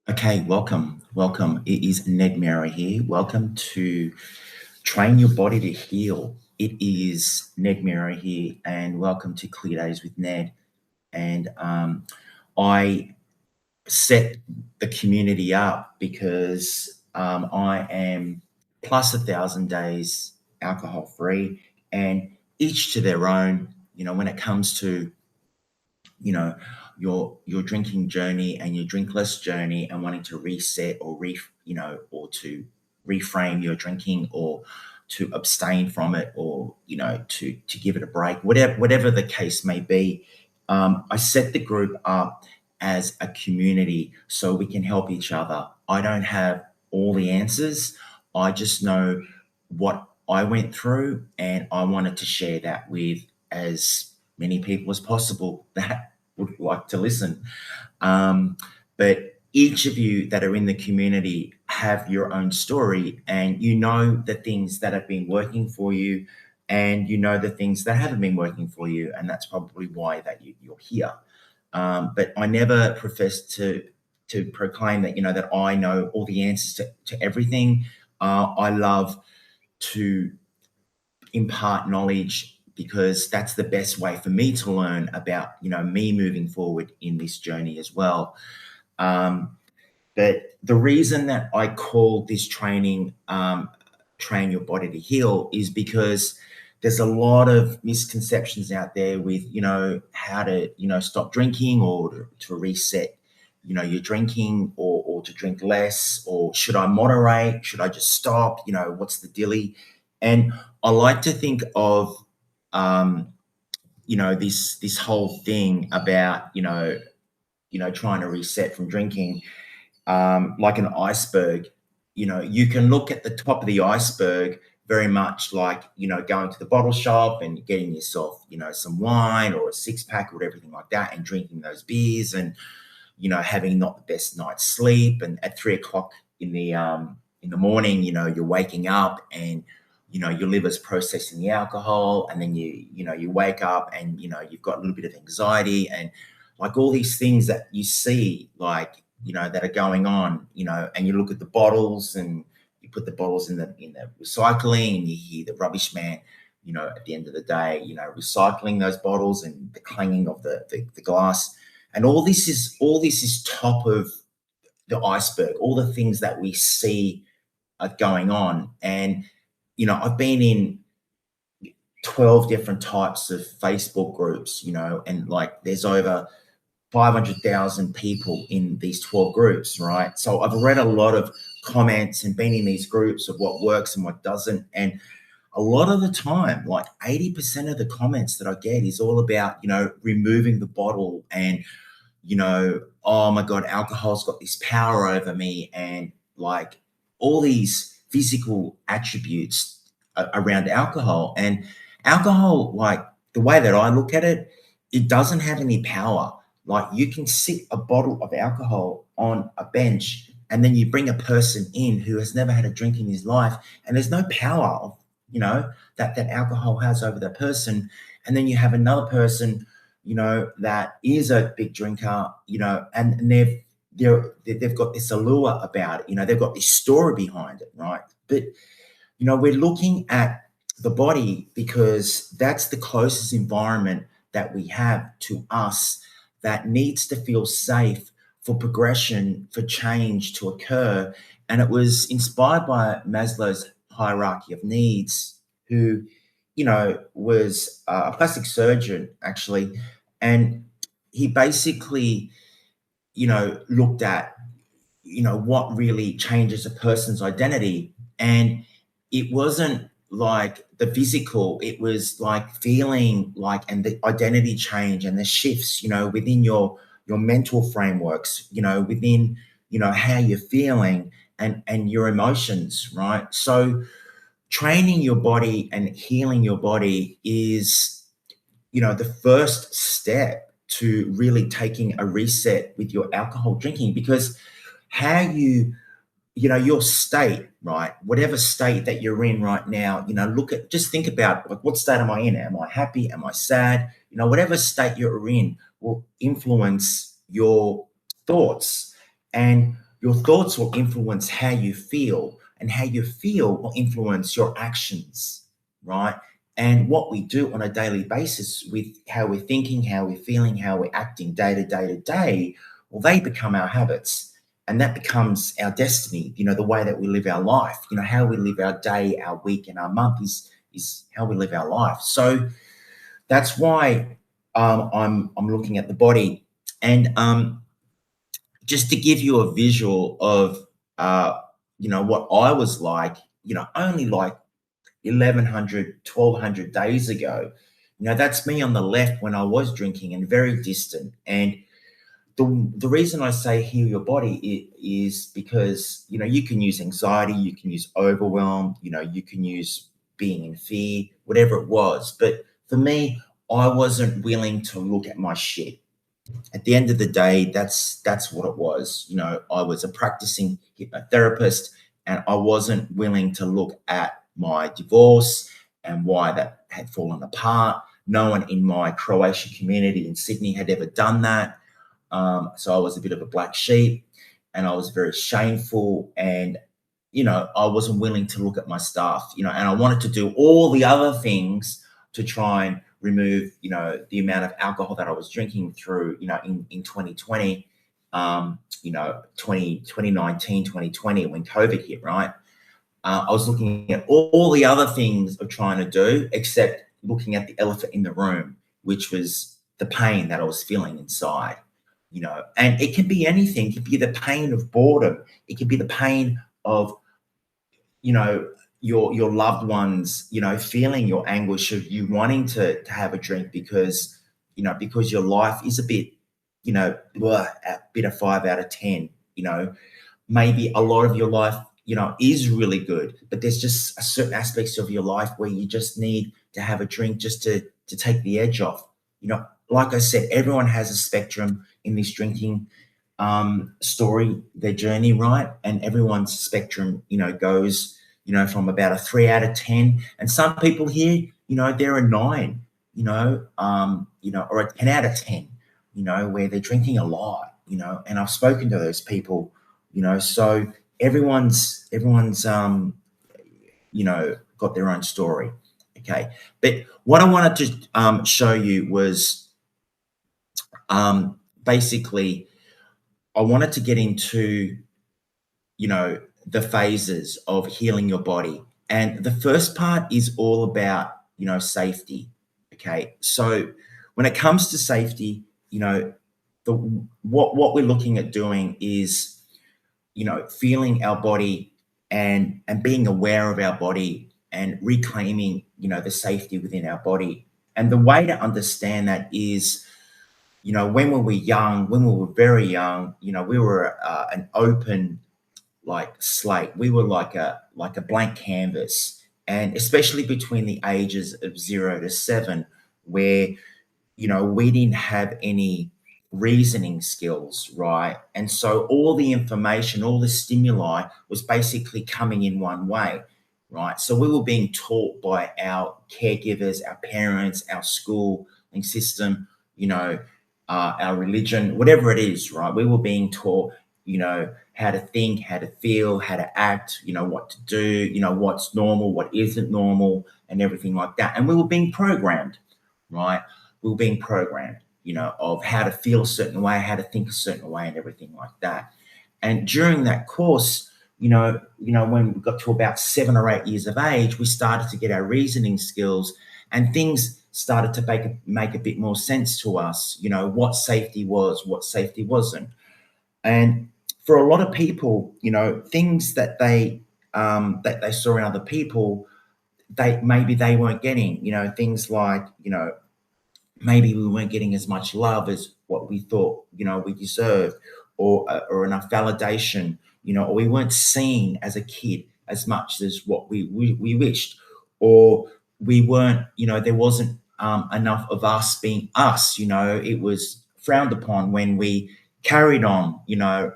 Okay, welcome. It is Ned Mara here. Welcome to Train Your Body to Heal. It is Ned Mara here, and welcome to Clear Days with Ned. And I set the community up because I am plus 1,000 days alcohol free, and each to their own. When it comes to you know your drinking journey and your drink less journey and wanting to reset or or to reframe your drinking or to abstain from it or to give it a break, whatever the case may be. I set the group up as a community so we can help each other. I don't have all the answers. I just know what I went through, and I wanted to share that with as many people as possible that would like to listen. But each of you that are in the community have your own story, and you know the things that have been working for you, and you know the things that haven't been working for you, and that's probably why you're here. But I never profess to proclaim that that I know all the answers to everything. I love to impart knowledge because that's the best way for me to learn about me moving forward in this journey as well. But the reason that I call this training train your body to heal is because there's a lot of misconceptions out there with how to stop drinking or to reset your drinking, or to drink less, or should I moderate, should I just stop, what's the dilly. And I like to think of this whole thing about trying to reset from drinking, like an iceberg. You can look at the top of the iceberg very much like going to the bottle shop and getting yourself some wine or a six pack or everything like that, and drinking those beers, and having not the best night's sleep, and at 3 o'clock in the morning, you're waking up, and your liver's processing the alcohol, and then you wake up, and you've got a little bit of anxiety, and like all these things that you see, like that are going on, and you look at the bottles, and you put the bottles in the recycling, and you hear the rubbish man at the end of the day recycling those bottles, and the clanging of the glass. And all this is top of the iceberg, all the things that we see are going on. And I've been in 12 different types of Facebook groups, and like there's over 500,000 people in these 12 groups, right? So I've read a lot of comments and been in these groups of what works and what doesn't. And a lot of the time, like 80% of the comments that I get is all about, removing the bottle, and, oh my God, alcohol's got this power over me, and like all these physical attributes around alcohol. And alcohol, like the way that I look at it, it doesn't have any power. Like you can sit a bottle of alcohol on a bench, and then you bring a person in who has never had a drink in his life, and there's no power of, that alcohol has over that person. And then you have another person, that is a big drinker, and they've got this allure about it, they've got this story behind it, right? But we're looking at the body because that's the closest environment that we have to us, that needs to feel safe for progression, for change to occur. And it was inspired by Maslow's hierarchy of needs, who, was a plastic surgeon actually. And he basically, looked at, what really changes a person's identity. And it wasn't like the physical, it was like feeling like, and the identity change and the shifts, within your mental frameworks, within, how you're feeling, and your emotions, right? So training your body and healing your body is, the first step to really taking a reset with your alcohol drinking. Because how your state, right? Whatever state that you're in right now, just think about, like, what state am I in? Am I happy? Am I sad? Whatever state you're in will influence your thoughts. And Your thoughts will influence how you feel, and how you feel will influence your actions, right? And what we do on a daily basis with how we're thinking, how we're feeling, how we're acting day to day to day, well, they become our habits. And that becomes our destiny, the way that we live our life, how we live our day, our week, and our month is how we live our life. So that's why I'm looking at the body. And just to give you a visual of what I was like, only like 1100, 1200 days ago. That's me on the left when I was drinking and very distant. And the reason I say heal your body is because you can use anxiety, you can use overwhelm, you can use being in fear, whatever it was. But for me, I wasn't willing to look at my shit. At the end of the day, that's what it was. I was a practicing hypnotherapist, and I wasn't willing to look at my divorce and why that had fallen apart. No one in my Croatian community in Sydney had ever done that. So I was a bit of a black sheep, and I was very shameful, and I wasn't willing to look at my stuff, and I wanted to do all the other things to try and remove, the amount of alcohol that I was drinking through, in 2020, 2019, 2020, when COVID hit, right? I was looking at all the other things of trying to do, except looking at the elephant in the room, which was the pain that I was feeling inside, and it can be anything. It could be the pain of boredom. It could be the pain of, your loved ones, feeling your anguish of you wanting to have a drink because, because your life is a bit, a bit of 5 out of 10, maybe a lot of your life, is really good, but there's just a certain aspects of your life where you just need to have a drink just to take the edge off. Like I said, everyone has a spectrum in this drinking story, their journey, right? And everyone's spectrum, goes, from about a 3 out of 10. And some people here, they're a 9, or a 10 out of 10, where they're drinking a lot, and I've spoken to those people, so everyone's got their own story. Okay. But what I wanted to show you was basically I wanted to get into, the phases of healing your body. And the first part is all about, safety. Okay. So when it comes to safety, the what we're looking at doing is, feeling our body and being aware of our body and reclaiming, the safety within our body. And the way to understand that is, when we were young, when we were very young, we were an open like slate. We were like a blank canvas, and especially between the ages of 0 to 7, where we didn't have any reasoning skills, right? And so all the information, all the stimuli was basically coming in one way, right? So we were being taught by our caregivers, our parents, our schooling system, our religion, whatever it is, right? We were being taught, how to think, how to feel, how to act, what to do, what's normal, what isn't normal, and everything like that. And we were being programmed, right? We were being programmed, of how to feel a certain way, how to think a certain way, and everything like that. And during that course, when we got to about 7 or 8 years of age, we started to get our reasoning skills, and things started to make a bit more sense to us, what safety was, what safety wasn't. And for a lot of people, things that they saw in other people, they weren't getting, things like, maybe we weren't getting as much love as what we thought, we deserved, or enough validation, or we weren't seen as a kid as much as what we wished, or we weren't, there wasn't enough of us being us, it was frowned upon when we carried on,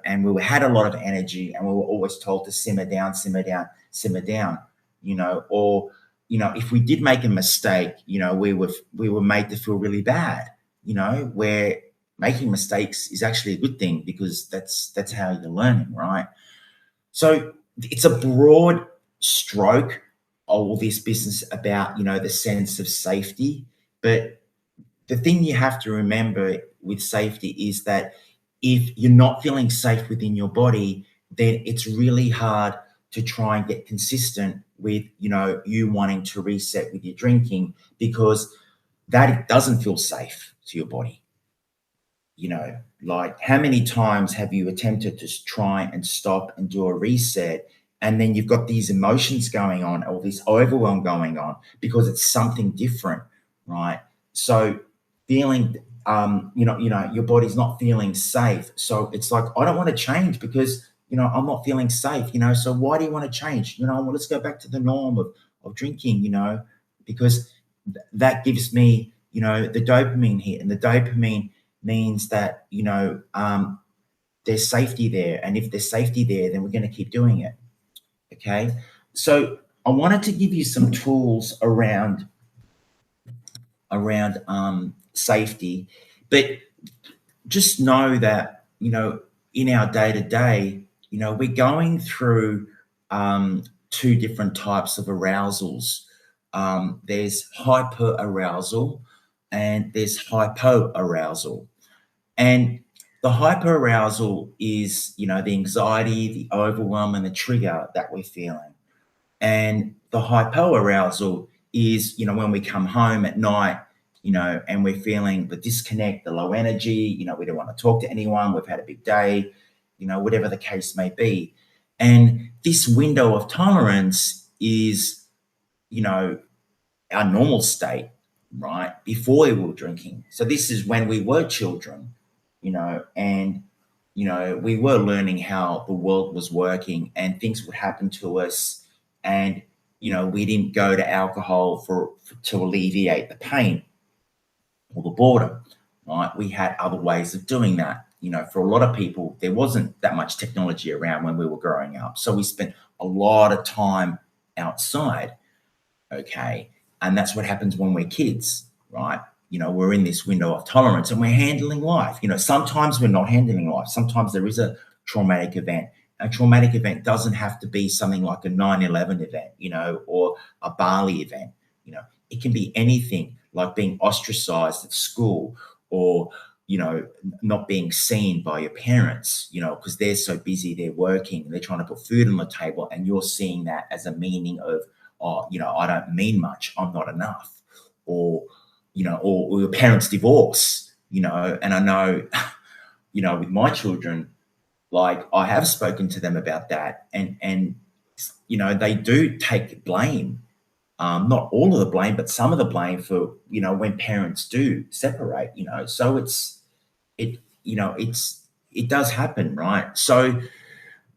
and had a lot of energy, and we were always told to simmer down, simmer down, simmer down, or if we did make a mistake, we were made to feel really bad, where making mistakes is actually a good thing because that's how you're learning, right? So it's a broad stroke, all this business about, the sense of safety. But the thing you have to remember with safety is that if you're not feeling safe within your body, then it's really hard to try and get consistent with, you wanting to reset with your drinking, because that it doesn't feel safe to your body. Like, how many times have you attempted to try and stop and do a reset, and then you've got these emotions going on or this overwhelm going on because it's something different, right? So feeling, your body's not feeling safe. So it's like, I don't want to change because, I'm not feeling safe, so why do you want to change? Well, let's go back to the norm of drinking, because that gives me, the dopamine hit, and the dopamine means that, there's safety there, and if there's safety there, then we're going to keep doing it. Okay, so I wanted to give you some tools around safety, but just know that, in our day to day, we're going through two different types of arousals. There's hyper arousal and there's hypo arousal. And the hyper arousal is, the anxiety, the overwhelm, and the trigger that we're feeling. And the hypo arousal is, when we come home at night, and we're feeling the disconnect, the low energy, we don't want to talk to anyone, we've had a big day, whatever the case may be. And this window of tolerance is, our normal state, right? Before we were drinking. So this is when we were children, and, we were learning how the world was working and things would happen to us. And, we didn't go to alcohol to alleviate the pain or the boredom, right? We had other ways of doing that. For a lot of people, there wasn't that much technology around when we were growing up. So we spent a lot of time outside, okay? And that's what happens when we're kids, right? We're in this window of tolerance and we're handling life. Sometimes we're not handling life. Sometimes there is a traumatic event. A traumatic event doesn't have to be something like a 9/11 event, or a Bali event. It can be anything, like being ostracized at school, or, not being seen by your parents, because they're so busy, they're working, they're trying to put food on the table, and you're seeing that as a meaning of, oh, I don't mean much, I'm not enough, or, or your parents' divorce, and I know, with my children, like, I have spoken to them about that, and they do take blame, not all of the blame, but some of the blame for, when parents do separate, so it does happen, right? So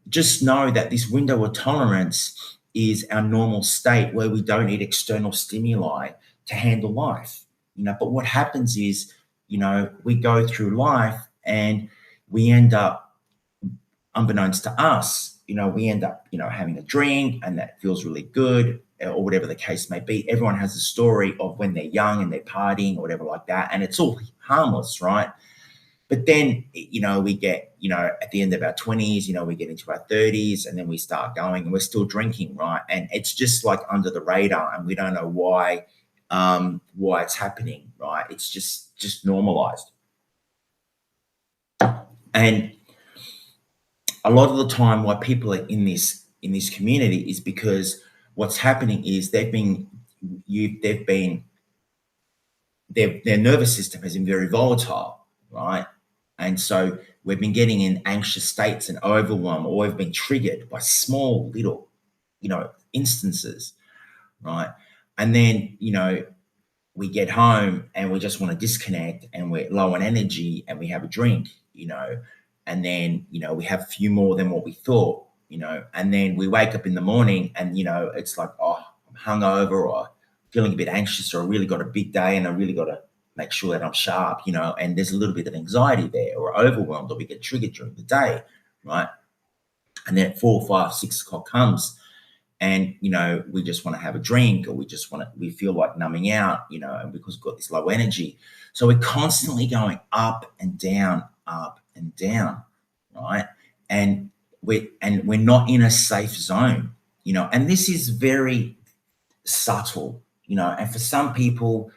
just know that this window of tolerance is our normal state where we don't need external stimuli to handle life, but what happens is, we go through life and we end up, unbeknownst to us, we end up, having a drink, and that feels really good, or whatever the case may be. Everyone has a story of when they're young and they're partying or whatever like that, and it's all harmless, right? But then, we get, at the end of our 20s, we get into our 30s, and then we start going and we're still drinking, right? And it's just like under the radar, and we don't know why it's happening, right? It's just normalized. And a lot of the time why people are in this community is because what's happening is their nervous system has been very volatile, right? And so we've been getting in anxious states and overwhelm, or we've been triggered by small little, instances, right? And then, we get home and we just want to disconnect, and we're low on energy, and we have a drink, and then, we have a few more than what we thought, and then we wake up in the morning and, it's like, oh, I'm hungover, or feeling a bit anxious, or I really got a big day and I really got to make sure that I'm sharp, and there's a little bit of anxiety there, or overwhelmed, or we get triggered during the day, right? And then at 4, 5, 6 o'clock comes, and we just want to have a drink, or we feel like numbing out, and because we've got this low energy. So we're constantly going up and down, right? And we're not in a safe zone, and this is very subtle, and for some people,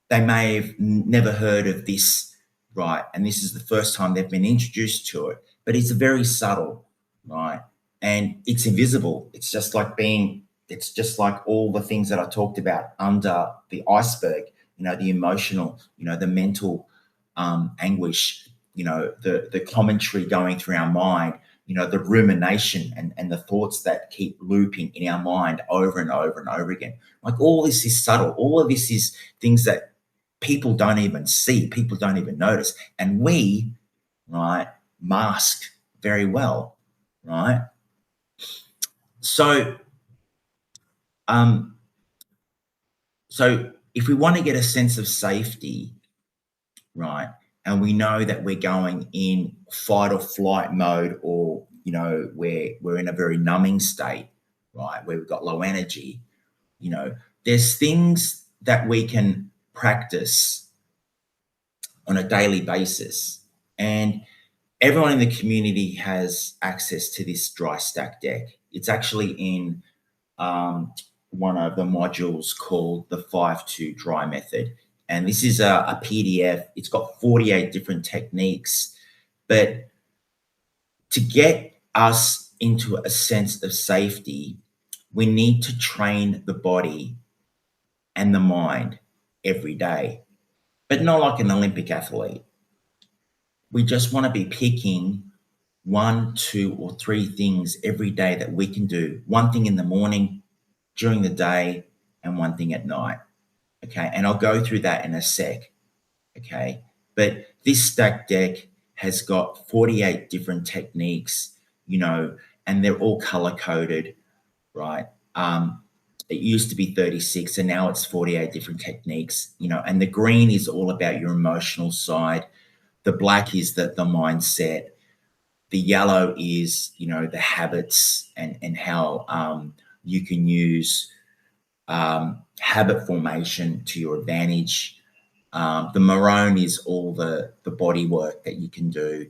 they may have never heard of this, right? And this is the first time they've been introduced to it, but it's very subtle, right? And it's invisible. It's just like all the things that I talked about under the iceberg, the emotional, the mental anguish, the commentary going through our mind, the rumination and the thoughts that keep looping in our mind over and over and over again. Like, all this is subtle. All of this is things that people don't even see, people don't even notice. And we, right, mask very well, right? So, so if we want to get a sense of safety, right, and we know that we're going in fight or flight mode, or we're in a very numbing state, right, where we've got low energy, there's things that we can practice on a daily basis. And everyone in the community has access to this dry stack deck. It's actually in one of the modules called the 5-2 dry method. And this is a PDF. It's got 48 different techniques. But to get us into a sense of safety, we need to train the body and the mind every day, but not like an Olympic athlete. We just want to be picking 1, 2, or 3 things every day that we can do. One thing in the morning, during the day, and one thing at night. Okay, and I'll go through that in a sec. Okay, but this stack deck has got 48 different techniques, and they're all color coded, right? It used to be 36, and now it's 48 different techniques, and the green is all about your emotional side. The black is the mindset. The yellow is, the habits and how you can use habit formation to your advantage. The maroon is all the body work that you can do.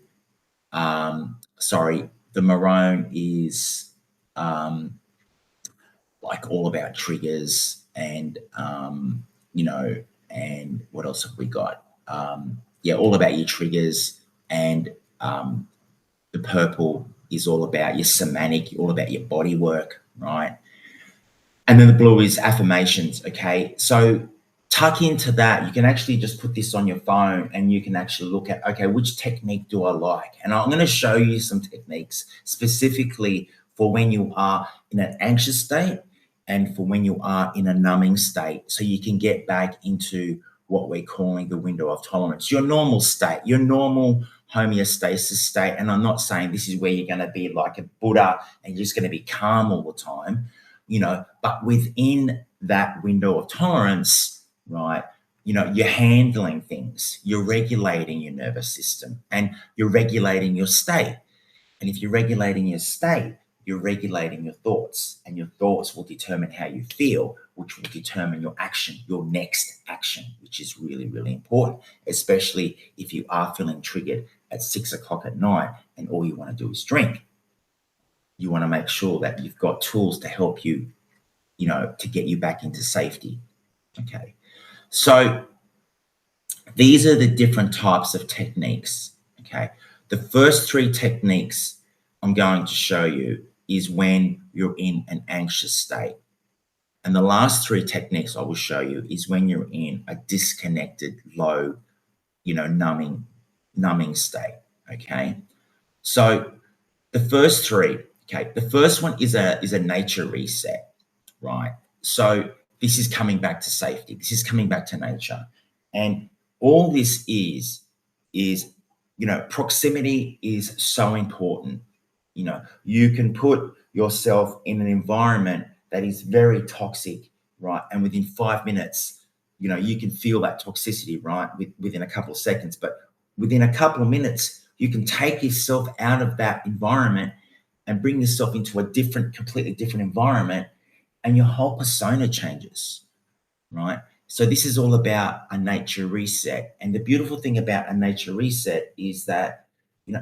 The maroon is like all about triggers and, and what else have we got? All about your triggers. And the purple is all about your somatic, all about your body work, right? And then the blue is affirmations, okay? So tuck into that. You can actually just put this on your phone and you can actually look at, okay, which technique do I like? And I'm going to show you some techniques specifically for when you are in an anxious state and for when you are in a numbing state, so you can get back into what we're calling the window of tolerance, your normal state, your normal homeostasis state. And I'm not saying this is where you're going to be like a Buddha and you're just going to be calm all the time, but within that window of tolerance, right, you're handling things, you're regulating your nervous system, and you're regulating your state. And if you're regulating your state, you're regulating your thoughts, and your thoughts will determine how you feel, which will determine your action, your next action, which is really, really important, especially if you are feeling triggered at 6 o'clock at night and all you want to do is drink. You want to make sure that you've got tools to help you, to get you back into safety. Okay. So these are the different types of techniques. Okay. The first 3 techniques I'm going to show you is when you're in an anxious state. And the last 3 techniques I will show you is when you're in a disconnected, low, numbing state. Okay. So the first 3, okay, the first one is a nature reset, right? So this is coming back to safety. This is coming back to nature. And all this is, proximity is so important. You can put yourself in an environment that is very toxic, right? And within 5 minutes, you can feel that toxicity, right? Within a couple of seconds. But within a couple of minutes, you can take yourself out of that environment and bring yourself into a different, completely different environment, and your whole persona changes, right? So this is all about a nature reset. And the beautiful thing about a nature reset is that,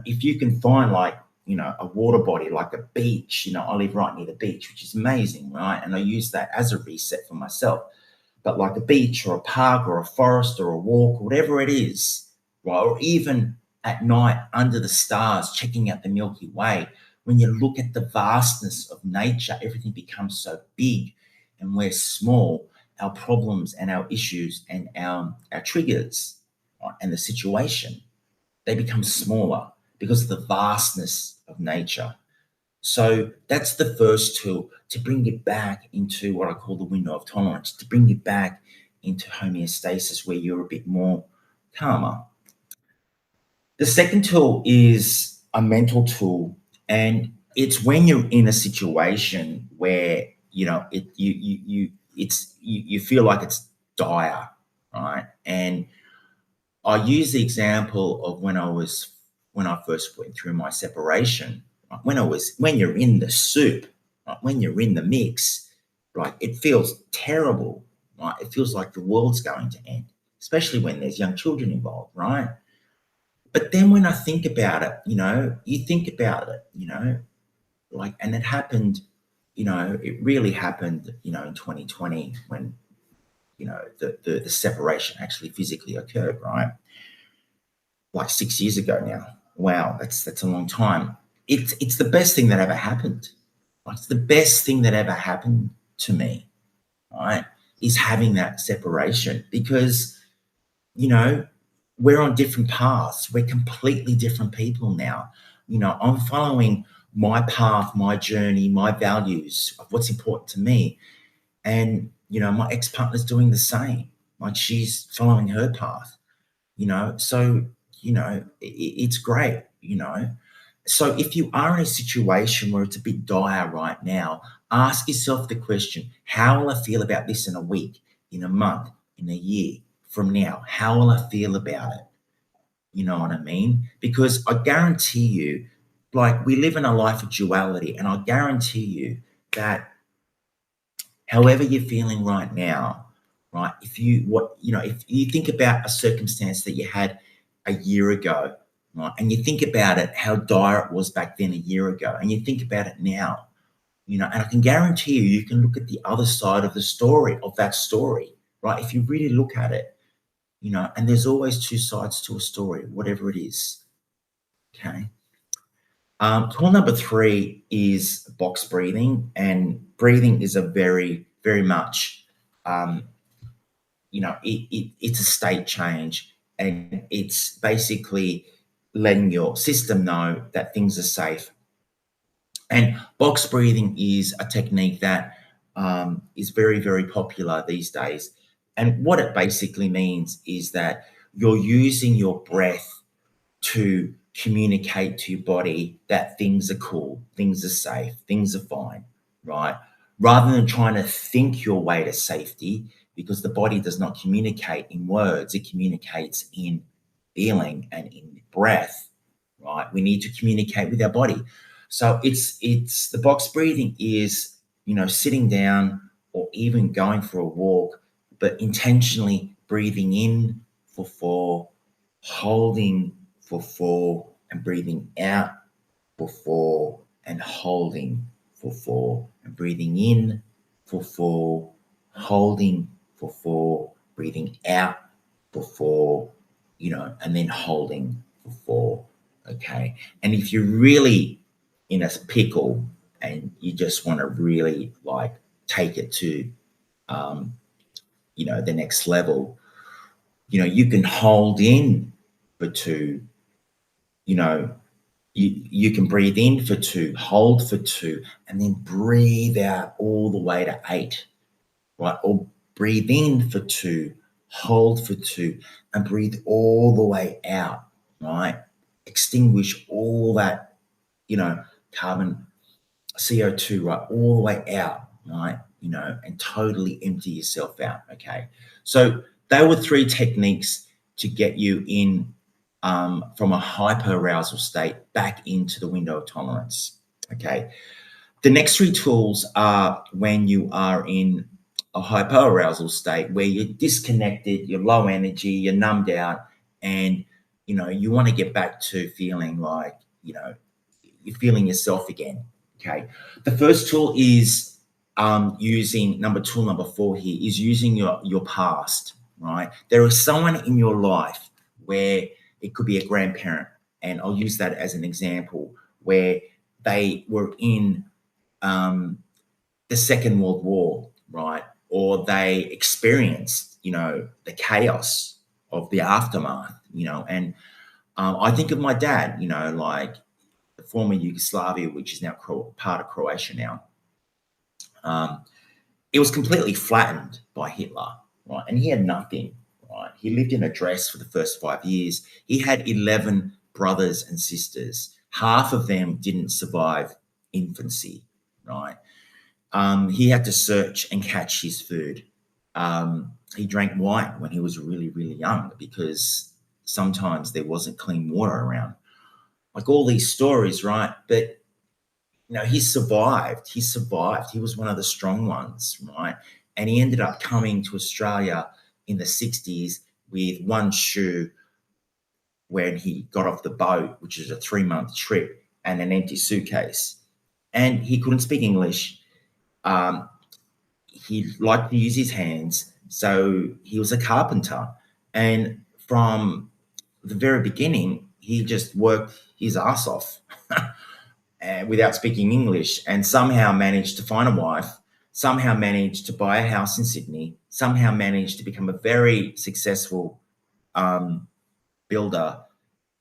if you can find like, a water body, like a beach, I live right near the beach, which is amazing, right? And I use that as a reset for myself. But like a beach or a park or a forest or a walk, whatever it is, right? Or even at night under the stars, checking out the Milky Way, when you look at the vastness of nature, everything becomes so big and we're small. Our problems and our issues and our triggers, right, and the situation, they become smaller because of the vastness of nature. So that's the first tool, to bring you back into what I call the window of tolerance, to bring you back into homeostasis where you're a bit more calmer. The second tool is a mental tool, and it's when you're in a situation where you feel like it's dire, right? And I use the example of when I first went through my separation. Right? When you're in the soup, right? When you're in the mix, right? It feels terrible, right? It feels like the world's going to end, especially when there's young children involved, right? But then when I think about it, you think about it, like, and it happened, it really happened, in 2020 when, the separation actually physically occurred, right? Like 6 years ago now. Wow, that's a long time. It's the best thing that ever happened. Like, it's the best thing that ever happened to me, right? Is having that separation, because, you know, we're on different paths. We're completely different people now. I'm following my path, my journey, my values of what's important to me. And, my ex partner's doing the same. Like, she's following her path, So, it's great, So if you are in a situation where it's a bit dire right now, ask yourself the question, how will I feel about this in a week, in a month, in a year from now? How will I feel about it? You know what I mean? Because I guarantee you, like, we live in a life of duality, and I guarantee you that however you're feeling right now, right? If you think about a circumstance that you had a year ago, right? And you think about it, how dire it was back then a year ago, and you think about it now, and I can guarantee you can look at the other side of the story, of that story, right? If you really look at it, and there's always two sides to a story, whatever it is. Okay. Tool number 3 is box breathing, and breathing is a very, very much, it's a state change, and it's basically letting your system know that things are safe. And box breathing is a technique that is very, very popular these days. And what it basically means is that you're using your breath to communicate to your body that things are cool, things are safe, things are fine, right? Rather than trying to think your way to safety, because the body does not communicate in words, it communicates in feeling and in breath, right? We need to communicate with our body. So it's the box breathing is, sitting down or even going for a walk, but intentionally breathing in for 4, holding for 4, and breathing out for 4, and holding for 4, and breathing in for 4, holding for 4, breathing out for 4, and then holding for 4. Okay. And if you're really in a pickle and you just want to really like take it to, the next level, you can hold in for 2, you know, you can breathe in for 2, hold for 2, and then breathe out all the way to 8, right? Or breathe in for 2, hold for 2, and breathe all the way out, right? Extinguish all that, carbon, CO2, right? All the way out, right? And totally empty yourself out, okay? So they were 3 techniques to get you in from a hyper arousal state back into the window of tolerance. Okay. The next three tools are when you are in a hyperarousal state where you're disconnected, you're low energy, you're numbed out, and you want to get back to feeling like you're feeling yourself again. Okay. The first tool is using number 4 here is using your past. Right. There is someone in your life where it could be a grandparent, and I'll use that as an example where they were in um, the Second World War, right? Or they experienced, the chaos of the aftermath, and I think of my dad, like the former Yugoslavia, which is now part of Croatia now. It was completely flattened by Hitler, right? And he had nothing, right? He lived in a dress for the first 5 years. He had 11 brothers and sisters. Half of them didn't survive infancy, right? He had to search and catch his food. He drank wine when he was really, really young because sometimes there wasn't clean water around. Like all these stories, right? But he survived. He survived. He was one of the strong ones, right? And he ended up coming to Australia in the 60s with one shoe when he got off the boat, which is a 3-month trip, and an empty suitcase. And he couldn't speak English. He liked to use his hands, so he was a carpenter. And from the very beginning, he just worked his ass off without speaking English, and somehow managed to find a wife, somehow managed to buy a house in Sydney, somehow managed to become a very successful builder,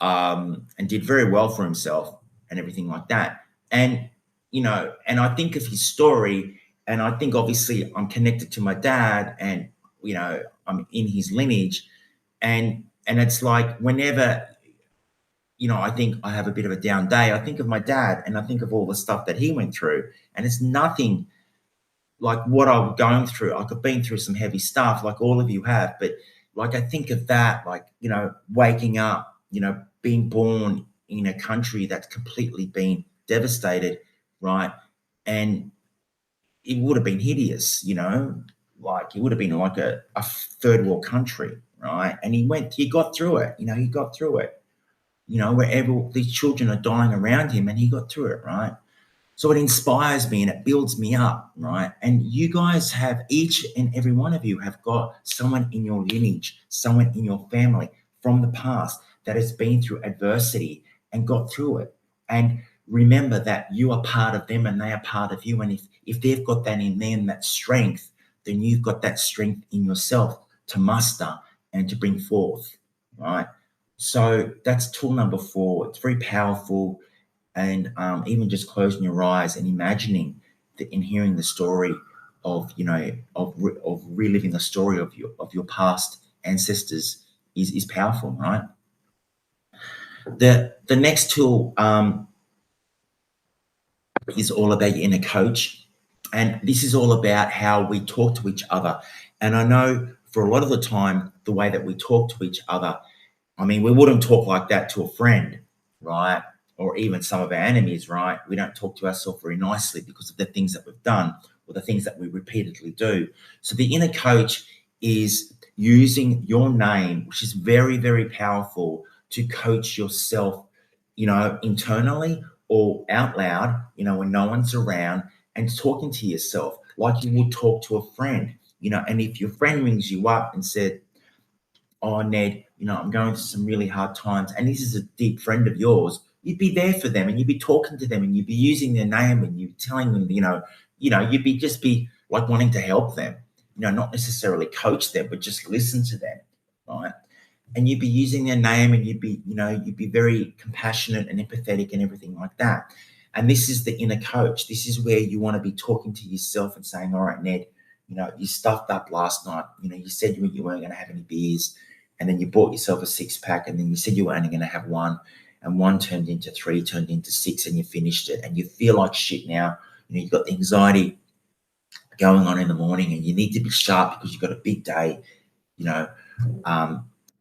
and did very well for himself and everything like that. And and I think of his story, and I think obviously I'm connected to my dad, and I'm in his lineage, and it's like whenever I think I have a bit of a down day, I think of my dad and I think of all the stuff that he went through, and it's nothing like what I'm going through. Like I've been through some heavy stuff, like all of you have, but like I think of that, like waking up, being born in a country that's completely been devastated, right? And it would have been hideous, like it would have been like a third world country, right? And he got through it, he got through it, wherever these children are dying around him, and he got through it, right? So it inspires me and it builds me up, right? And you guys have, each and every one of you have got someone in your lineage, someone in your family from the past that has been through adversity and got through it. And remember that you are part of them and they are part of you. And if they've got that in them, that strength, then you've got that strength in yourself to muster and to bring forth, right? So that's tool number 4. It's very powerful. And even just closing your eyes and imagining and hearing the story of of reliving the story of your past ancestors is powerful, right? The next tool is all about your inner coach, and this is all about how we talk to each other. And I know for a lot of the time, the way that we talk to each other, I mean, we wouldn't talk like that to a friend, right? Or even some of our enemies, right? We don't talk to ourselves very nicely because of the things that we've done or the things that we repeatedly do. So the inner coach is using your name, which is very, very powerful, to coach yourself, internally or out loud, when no one's around, and talking to yourself like you would talk to a friend, and if your friend rings you up and said, "Oh, Ned, I'm going through some really hard times," and this is a deep friend of yours, you'd be there for them and you'd be talking to them and you'd be using their name and you'd telling them, you'd be like wanting to help them, not necessarily coach them, but just listen to them, right? And you'd be using their name and you'd be very compassionate and empathetic and everything like that. And this is the inner coach. This is where you want to be talking to yourself and saying, "All right, Ned, you stuffed up last night. You said you weren't going to have any beers, and then you bought yourself a 6-pack, and then you said you were only going to have one, and one turned into 3, turned into 6, and you finished it, and you feel like shit now. You've got the anxiety going on in the morning, and you need to be sharp because you've got a big day,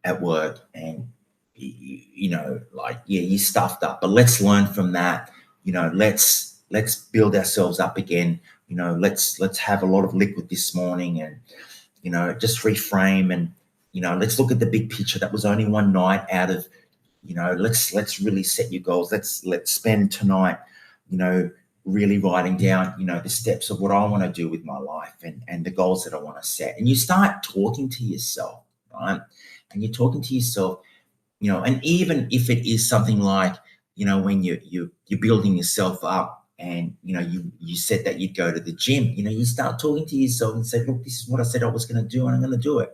at work, and you stuffed up. But let's learn from that. Let's let's build ourselves up again. Let's have a lot of liquid this morning, and just reframe, and let's look at the big picture. That was only one night out of, let's really set your goals. Let's spend tonight, really writing down, the steps of what I want to do with my life, and the goals that I want to set. And you start talking to yourself, right? And you're talking to yourself, and even if it is something like, when you're building yourself up, and you said that you'd go to the gym, you start talking to yourself and say, look, this is what I said I was going to do, and I'm going to do it.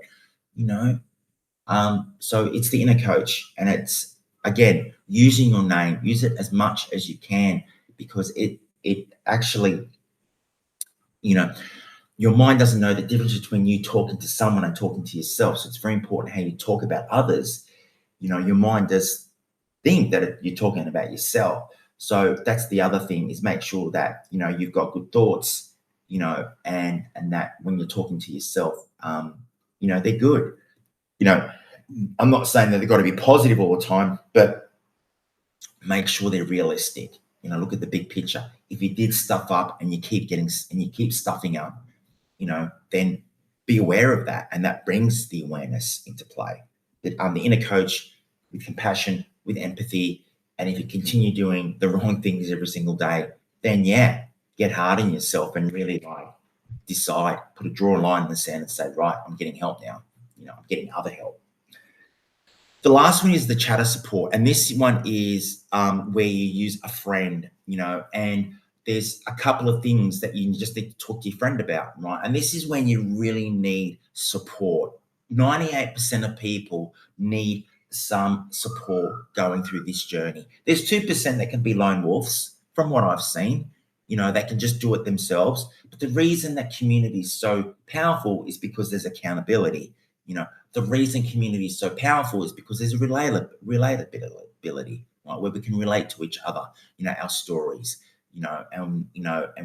So it's the inner coach, and it's, again, using your name. Use it as much as you can, because it actually, your mind doesn't know the difference between you talking to someone and talking to yourself. So it's very important how you talk about others. Your mind does think that you're talking about yourself. So that's the other thing, is make sure that, you've got good thoughts, and that when you're talking to yourself, they're good. I'm not saying that they've got to be positive all the time, but make sure they're realistic. Look at the big picture. If you did stuff up and you keep stuffing up, then be aware of that, and that brings the awareness into play. That the inner coach, with compassion, with empathy, and if you continue doing the wrong things every single day, then get hard on yourself and really decide, draw a line in the sand and say, right, I'm getting help now. I'm getting other help. The last one is the chatter support, and this one is where you use a friend, and there's a couple of things that you just need to talk to your friend about, right? And this is when you really need support. 98% of people need some support going through this journey. There's 2% that can be lone wolves, from what I've seen. They can just do it themselves. But the reason that community is so powerful is because there's accountability. The reason community is so powerful is because there's relatability, right? Where we can relate to each other, our stories, and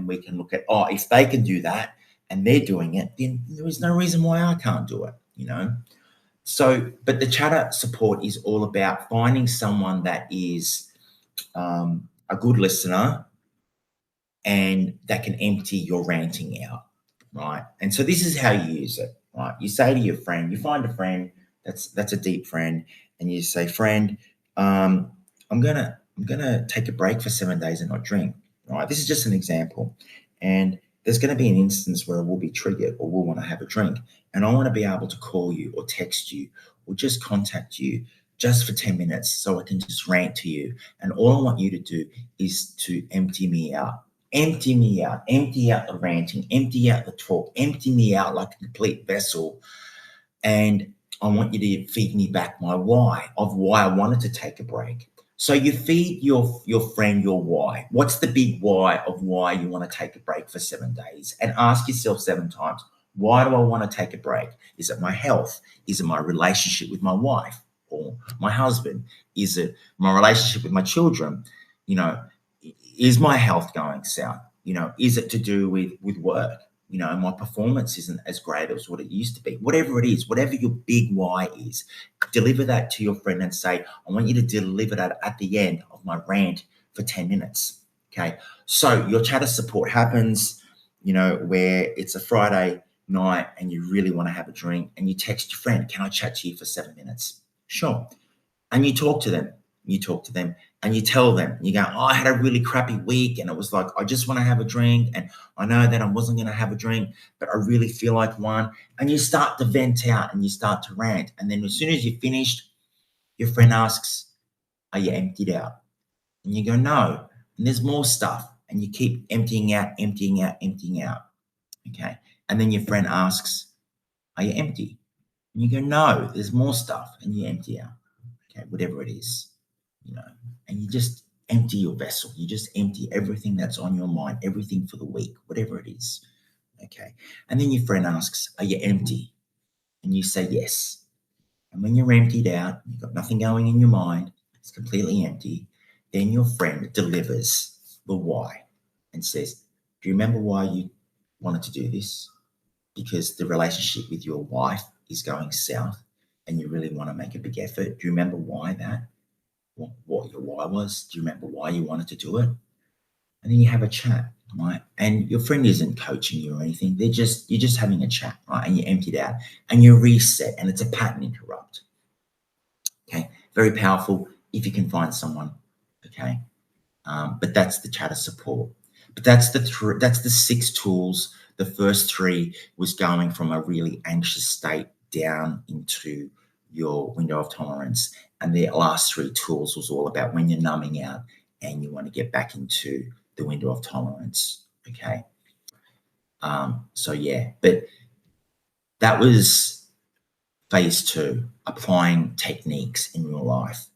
we can look at, if they can do that and they're doing it, then there is no reason why I can't do it, So, but the chatter support is all about finding someone that is a good listener and that can empty your ranting out, right? And so this is how you use it, right? You say to your friend, you find a friend that's a deep friend, and you say, friend, I'm gonna take a break for 7 days and not drink, right? This is just an example, and there's going to be an instance where we'll be triggered or we'll want to have a drink, and I want to be able to call you or text you or just contact you just for 10 minutes so I can just rant to you. And all I want you to do is to empty me out. Empty me out. Empty out the ranting. Empty out the talk. Empty me out like a complete vessel. And I want you to feed me back my why of why I wanted to take a break. So you feed your friend your why. What's the big why of why you want to take a break for 7 days? And ask yourself 7 times, why do I want to take a break? Is it my health? Is it my relationship with my wife or my husband? Is it my relationship with my children? Is my health going south? Is it to do with work? My performance isn't as great as what it used to be. Whatever it is, whatever your big why is, deliver that to your friend and say, I want you to deliver that at the end of my rant for 10 minutes. Okay. So your chatter support happens, where it's a Friday night and you really want to have a drink, and you text your friend, can I chat to you for 7 minutes? Sure. And you talk to them. And you tell them, you go, I had a really crappy week, and it was like, I just want to have a drink, and I know that I wasn't going to have a drink, but I really feel like one. And you start to vent out and you start to rant. And then as soon as you're finished, your friend asks, are you emptied out? And you go, no. And there's more stuff. And you keep emptying out. Okay. And then your friend asks, are you empty? And you go, no, there's more stuff. And you empty out. Okay. Whatever it is, and you just empty your vessel. You just empty everything that's on your mind, everything for the week, whatever it is. Okay. And then your friend asks, are you empty? And you say, yes. And when you're emptied out, you've got nothing going in your mind, it's completely empty, then your friend delivers the why and says, do you remember why you wanted to do this? Because the relationship with your wife is going south and you really want to make a big effort. Do you remember why that? What your why was? Do you remember why you wanted to do it? and then you have a chat, right? And your friend isn't coaching you or anything. You're just having a chat, right? And you empty it out and you reset, and it's a pattern interrupt. Okay, very powerful if you can find someone. Okay, but that's the chatter support. But that's the six tools. The first three was going from a really anxious state down into your window of tolerance, and the last three tools was all about when you're numbing out and you want to get back into the window of tolerance. Okay. So yeah, but that was phase two, applying techniques in your life,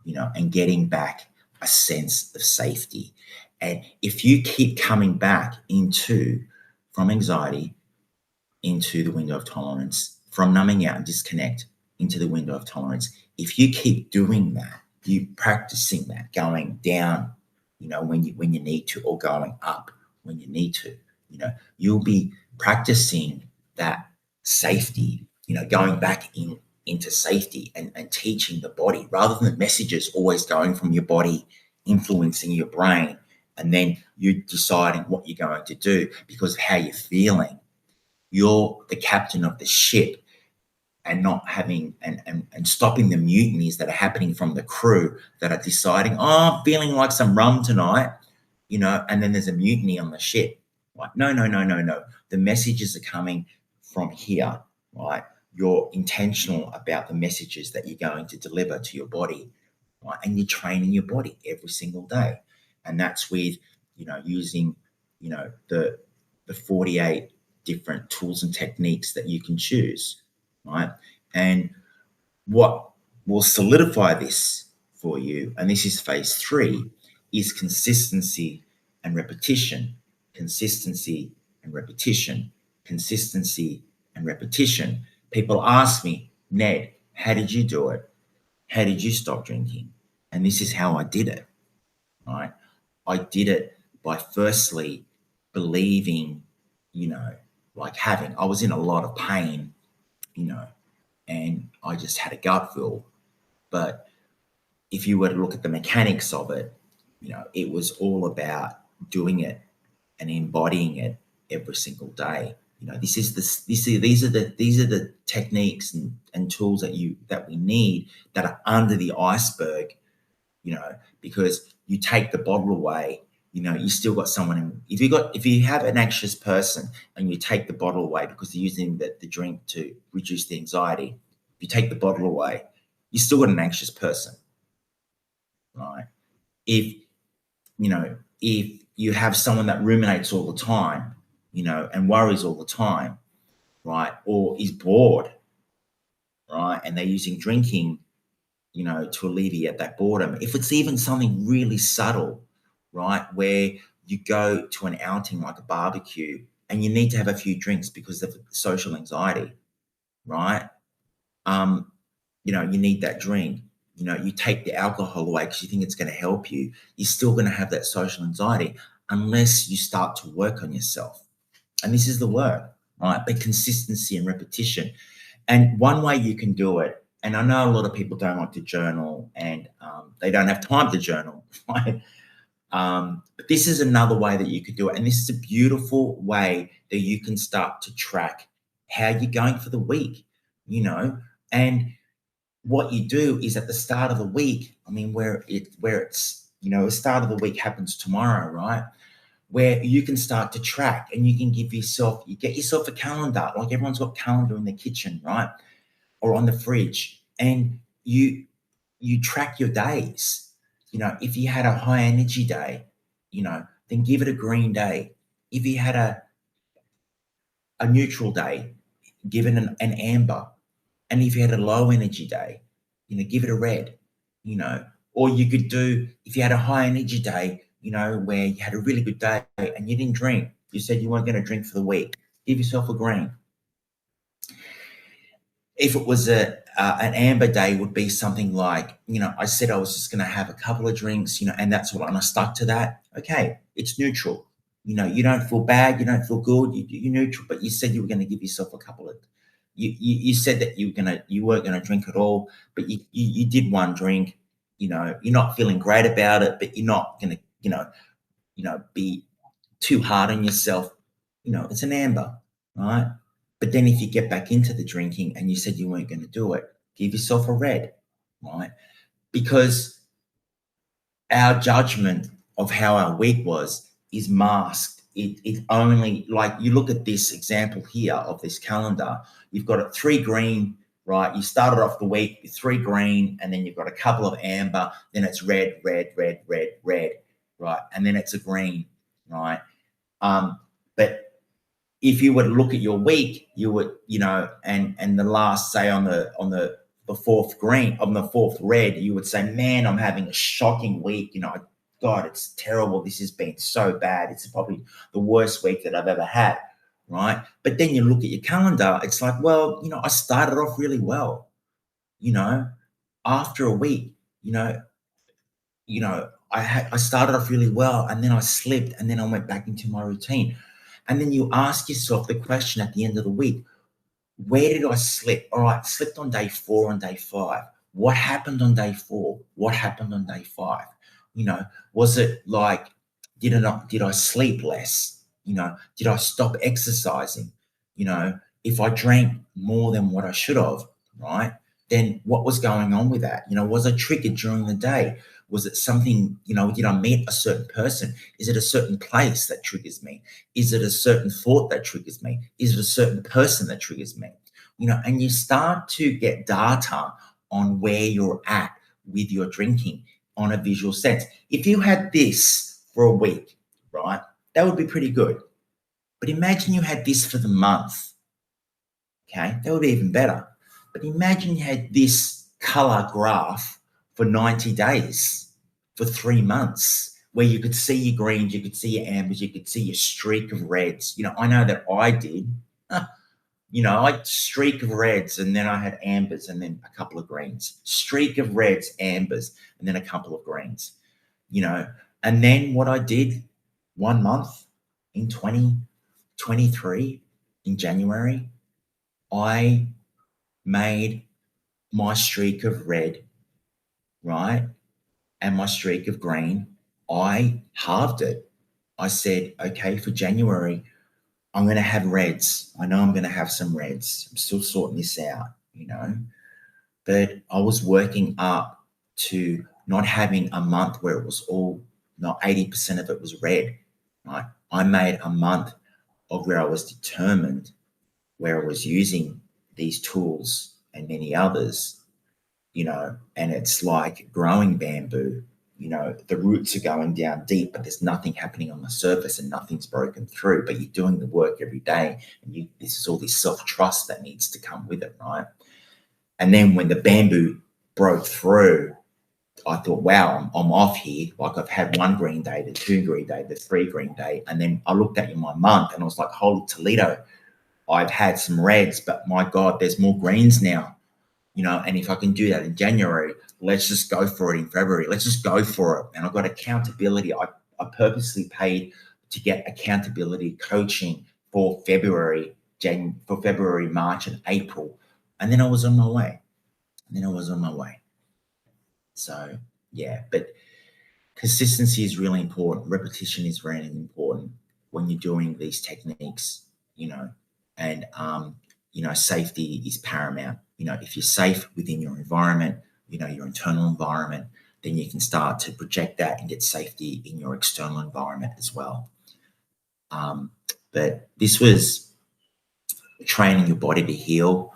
and getting back a sense of safety. And if you keep coming back from anxiety into the window of tolerance, from numbing out and disconnect into the window of tolerance, if you keep doing that, you practicing that, going down, when you need to, or going up when you need to, you'll be practicing that safety, going back into safety, and teaching the body, rather than the messages always going from your body influencing your brain, and then you deciding what you're going to do because of how you're feeling. You're the captain of the ship, and not having and stopping the mutinies that are happening from the crew that are deciding, oh, I'm feeling like some rum tonight, and then there's a mutiny on the ship. Like, no, no, no, no, no. The messages are coming from here, right? You're intentional about the messages that you're going to deliver to your body, right? And you're training your body every single day. And that's with, using, the 48 different tools and techniques that you can choose, right? And what will solidify this for you, and this is phase three, is consistency and repetition. Consistency and repetition. Consistency and repetition. People ask me, Ned, how did you do it? How did you stop drinking? And this is how I did it, right? I did it by firstly believing, I was in a lot of pain, and I just had a gut feel. But if you were to look at the mechanics of it, it was all about doing it and embodying it every single day. These are the techniques and tools that we need, that are under the iceberg, because you take the bottle away, you still got someone. If you have an anxious person and you take the bottle away because they're using the drink to reduce the anxiety, if you take the bottle away, you still got an anxious person, right? If you have someone that ruminates all the time, and worries all the time, right, or is bored, right, and they're using drinking, to alleviate that boredom. If it's even something really subtle, right, where you go to an outing like a barbecue and you need to have a few drinks because of social anxiety, right? You need that drink. You take the alcohol away because you think it's going to help you. You're still going to have that social anxiety unless you start to work on yourself. And this is the work, right? But consistency and repetition. And one way you can do it, and I know a lot of people don't like to journal, and they don't have time to journal, right? But this is another way that you could do it. And this is a beautiful way that you can start to track how you're going for the week, and what you do is at the start of the week, where it's, the start of the week happens tomorrow, right? Where you can start to track, and you get yourself a calendar, like everyone's got calendar in the kitchen, right? Or on the fridge, and you track your days. If you had a high energy day, then give it a green day. If you had a neutral day, give it an amber. And if you had a low energy day, give it a red, or you could do, if you had a high energy day, where you had a really good day and you didn't drink, you said you weren't going to drink for the week, give yourself a green. If it was an amber day, would be something like, I said I was just going to have a couple of drinks, and that's what, and I stuck to that. Okay, it's neutral. You don't feel bad, you don't feel good, you're neutral, but you said you were going to give yourself a couple of. You said that you weren't gonna drink at all, but you did one drink. You're not feeling great about it, but you're not gonna, be too hard on yourself. It's an amber, right? But then if you get back into the drinking and you said you weren't going to do it, give yourself a red, right? Because our judgment of how our week was is masked. It only, like, you look at this example here of this calendar, you've got it 3 green, right? You started off the week with 3 green, and then you've got a couple of amber, then it's red, red, red, red, red, right? And then it's a green, right? But if you were to look at your week, you would, and the last, say, on the fourth green, on the fourth red, you would say, man, I'm having a shocking week. God, it's terrible. This has been so bad. It's probably the worst week that I've ever had, right? But then you look at your calendar, it's like, well, I started off really well. After a week, I started off really well, and then I slipped, and then I went back into my routine. And then you ask yourself the question at the end of the week, where did I slip? All right, slipped on day 4 and day 5. What happened on day 4? What happened on day 5? Was it like, did I sleep less? Did I stop exercising? If I drank more than what I should have, right? Then what was going on with that? Was I triggered during the day? Was it something, did I meet a certain person? Is it a certain place that triggers me? Is it a certain thought that triggers me? Is it a certain person that triggers me? And you start to get data on where you're at with your drinking on a visual sense. If you had this for a week, right, that would be pretty good. But imagine you had this for the month. Okay, that would be even better. But imagine you had this color graph for 90 days, for 3 months, where you could see your greens, you could see your ambers, you could see your streak of reds. I know that I did. I streak of reds, and then I had ambers, and then a couple of greens. Streak of reds, ambers, and then a couple of greens. And then what I did 1 month in 2023, in January, I made my streak of red, right, and my streak of green, I halved it. I said, okay, for January, I'm going to have reds. I know I'm going to have some reds. I'm still sorting this out, but I was working up to not having a month where it was all, not 80% of it was red, right? I made a month of where I was determined, where I was using these tools and many others, and it's like growing bamboo. The roots are going down deep, but there's nothing happening on the surface and nothing's broken through, but you're doing the work every day, and this is all this self-trust that needs to come with it, right? And then when the bamboo broke through, I thought, wow, I'm off here. Like, I've had 1 green day, the 2 green day, the 3 green day. And then I looked at my month and I was like, holy Toledo, I've had some reds, but my God, there's more greens now. And if I can do that in January, let's just go for it in February. Let's just go for it. And I've got accountability. I purposely paid to get accountability coaching for February, March, and April. And then I was on my way. So, yeah, but consistency is really important. Repetition is really important when you're doing these techniques, and, safety is paramount. If you're safe within your environment, your internal environment, then you can start to project that and get safety in your external environment as well. But this was training your body to heal,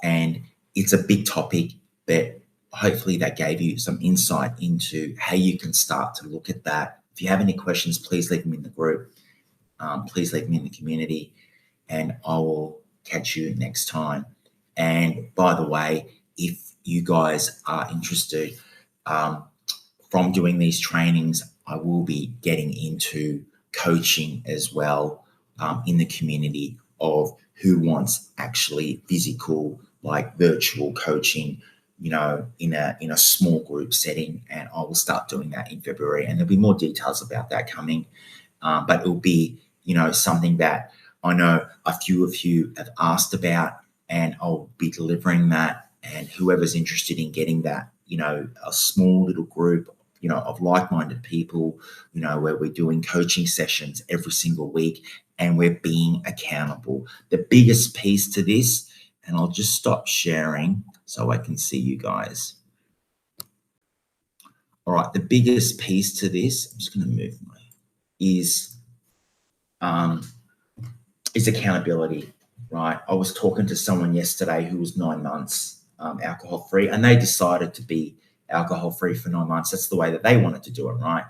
and it's a big topic, but hopefully that gave you some insight into how you can start to look at that. If you have any questions, please leave them in the group. Please leave them in the community, and I will catch you next time. And by the way, if you guys are interested, from doing these trainings, I will be getting into coaching as well, in the community of who wants actually physical, like virtual coaching, in a small group setting. And I will start doing that in February, and there'll be more details about that coming. But it'll be, something that I know a few of you have asked about, and I'll be delivering that. And whoever's interested in getting that, a small little group of like-minded people, where we're doing coaching sessions every single week and we're being accountable. The biggest piece to this, and I'll just stop sharing so I can see you guys. All right, the biggest piece to this, I'm just going to move is accountability, right? I was talking to someone yesterday who was 9 months alcohol-free, and they decided to be alcohol-free for 9 months. That's the way that they wanted to do it, right?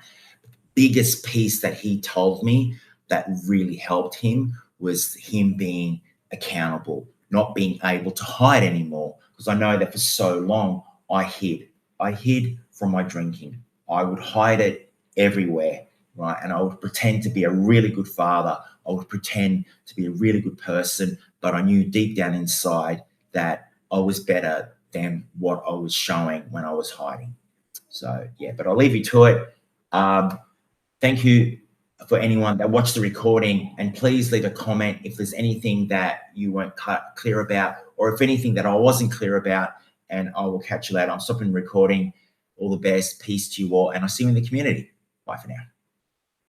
Biggest piece that he told me that really helped him was him being accountable, not being able to hide anymore. Because I know that for so long I hid from my drinking. I would hide it everywhere, right? And I would pretend to be a really good father. I would pretend to be a really good person, but I knew deep down inside that I was better than what I was showing when I was hiding. So yeah, but I'll leave you to it. Thank you for anyone that watched the recording, and please leave a comment if there's anything that you weren't clear about, or if anything that I wasn't clear about, and I will catch you later. I'm stopping recording. All the best. Peace to you all, and I'll see you in the community. Bye for now.